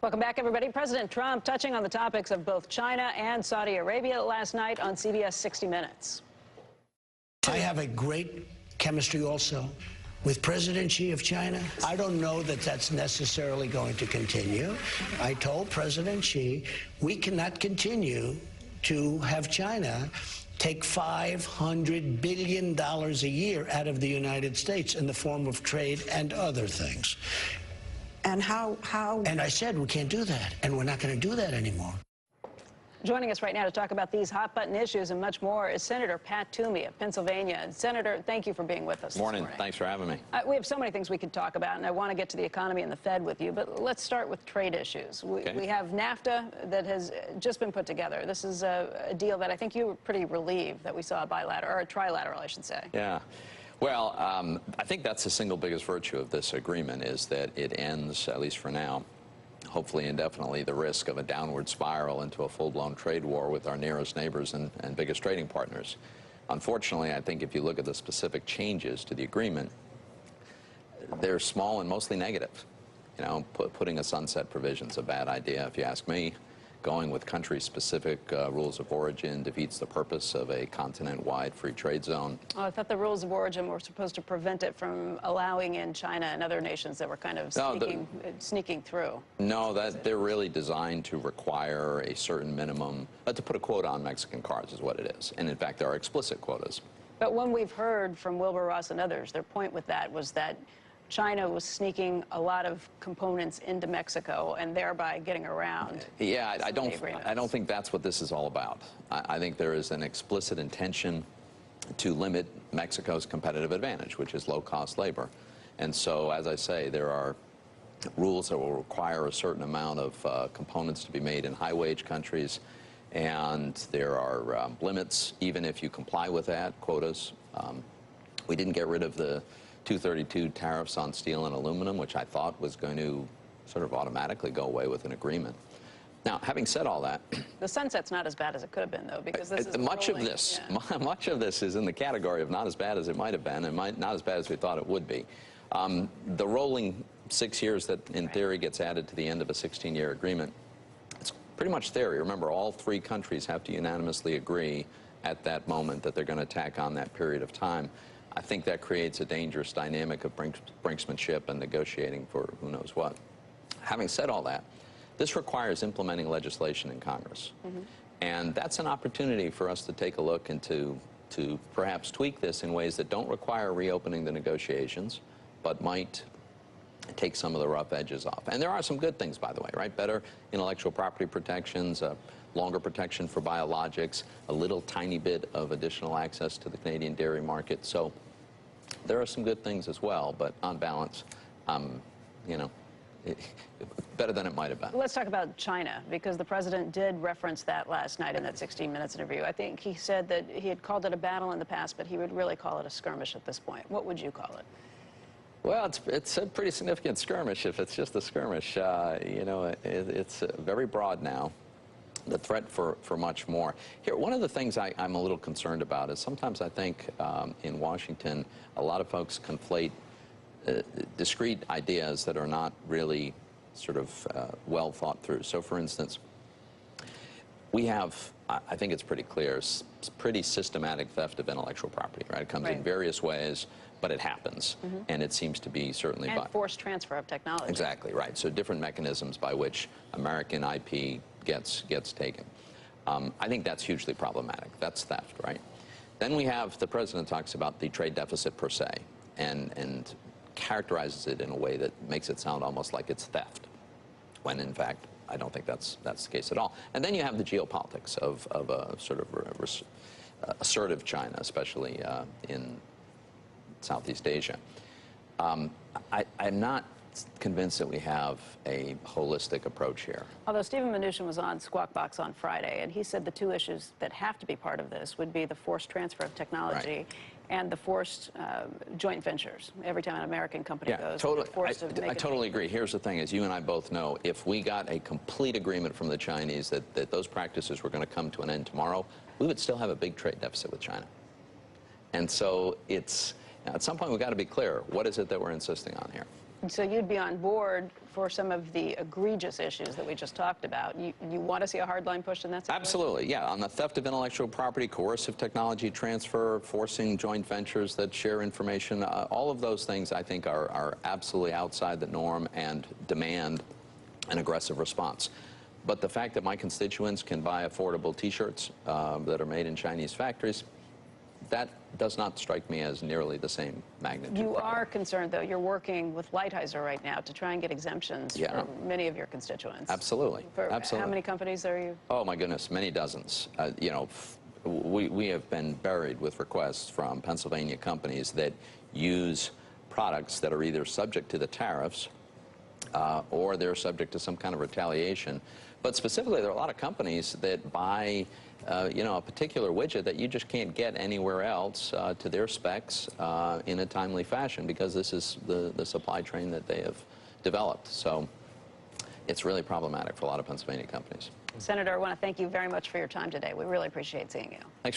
Welcome back, everybody. President Trump touching on the topics of both China and Saudi Arabia last night on CBS 60 Minutes. I have a great chemistry also with President Xi of China. I don't know that that's necessarily going to continue. I told President Xi we cannot continue to have China take $500 billion a year out of the United States in the form of trade and other things. And how? And I said, we can't do that, and we're not going to do that anymore. Joining us right now to talk about these hot-button issues and much more is Senator Pat Toomey of Pennsylvania. And Senator, thank you for being with us this morning. Thanks for having me. We have so many things we could talk about, and I want to get to the economy and the Fed with you, but let's start with trade issues. We have NAFTA that has just been put together. This is a deal that I think you were pretty relieved that we saw a bilateral, or a trilateral, I should say. Yeah. Well, I think that's the single biggest virtue of this agreement, is that it ends, at least for now, hopefully indefinitely, the risk of a downward spiral into a full-blown trade war with our nearest neighbors and biggest trading partners. Unfortunately, I think if you look at the specific changes to the agreement, they're small and mostly negative. You know, putting a sunset provision is a bad idea, if you ask me. Going with country-specific rules of origin defeats the purpose of a continent-wide free trade zone. Oh, I thought the rules of origin were supposed to prevent it from allowing in China and other nations that were kind of sneaking through. No, they're really designed to require a certain minimum, to put a quota on Mexican cars is what it is. And in fact, there are explicit quotas. But when we've heard from Wilbur Ross and others, their point with that was that China was sneaking a lot of components into Mexico and thereby getting around. Yeah, I don't think that's what this is all about. I think there is an explicit intention to limit Mexico's competitive advantage, which is low-cost labor. And so, as I say, there are rules that will require a certain amount of components to be made in high-wage countries, and there are limits, even if you comply with that, quotas. We didn't get rid of the 232 tariffs on steel and aluminum, which I thought was going to sort of automatically go away with an agreement. Now, having said all that, the sunset's not as bad as it could have been, though, because this is much of this is in the category of not as bad as it might have been, and not as bad as we thought it would be. The rolling 6 years that, in theory, gets added to the end of a 16-year agreement, it's pretty much theory. Remember, all three countries have to unanimously agree at that moment that they're going to tack on that period of time. I think that creates a dangerous dynamic of brinksmanship and negotiating for who knows what. Having said all that, this requires implementing legislation in Congress. And that's an opportunity for us to take a look and to perhaps tweak this in ways that don't require reopening the negotiations, but might take some of the rough edges off. And there are some good things, by the way, right? Better intellectual property protections, longer protection for biologics, a little tiny bit of additional access to the Canadian dairy market. So there are some good things as well, but on balance, you know, better than it might have been. Let's talk about China, because the president did reference that last night in that 16 Minutes interview. I think he said that he had called it a battle in the past, but he would really call it a skirmish at this point. What would you call it? Well, it's a pretty significant skirmish if it's just a skirmish. You know, it's very broad now. The threat for much more. Here, one of the things I'm a little concerned about is sometimes I think in Washington, a lot of folks conflate discrete ideas that are not really sort of well thought through. So, for instance, we have, I think it's pretty clear, pretty systematic theft of intellectual property, right? It comes in various ways, but it happens, and it seems to be certainly by forced transfer of technology. Exactly, right. So different mechanisms by which American IP gets taken. I think that's hugely problematic. That's theft, right? Then we have, the president talks about the trade deficit per se, and characterizes it in a way that makes it sound almost like it's theft, when in fact I don't think that's the case at all. And then you have the geopolitics of a sort of assertive China, especially in Southeast Asia. I'm not convinced that we have a holistic approach here. Although Stephen Mnuchin was on Squawk Box on Friday, and he said the two issues that have to be part of this would be the forced transfer of technology and the forced joint ventures. Every time an American company goes, I totally agree. Here's the thing, as you and I both know, if we got a complete agreement from the Chinese that those practices were going to come to an end tomorrow, we would still have a big trade deficit with China. And so it's, at some point we've got to be clear, what is it that we're insisting on here? So you'd be on board for some of the egregious issues that we just talked about. You want to see a hard line pushed in that situation? Absolutely, yeah. On the theft of intellectual property, coercive technology transfer, forcing joint ventures that share information, all of those things I think are absolutely outside the norm and demand an aggressive response. But the fact that my constituents can buy affordable T-shirts that are made in Chinese factories, that does not strike me as nearly the same magnitude. You are concerned, though. You're working with Lighthizer right now to try and get exemptions for many of your constituents. Absolutely. Absolutely. How many companies are you? Oh, my goodness, many dozens. You know, we have been buried with requests from Pennsylvania companies that use products that are either subject to the tariffs or they're subject to some kind of retaliation. But specifically, there are a lot of companies that buy you know, a particular widget that you just can't get anywhere else to their specs in a timely fashion because this is the supply chain that they have developed. So it's really problematic for a lot of Pennsylvania companies. Senator, I want to thank you very much for your time today. We really appreciate seeing you. Thanks.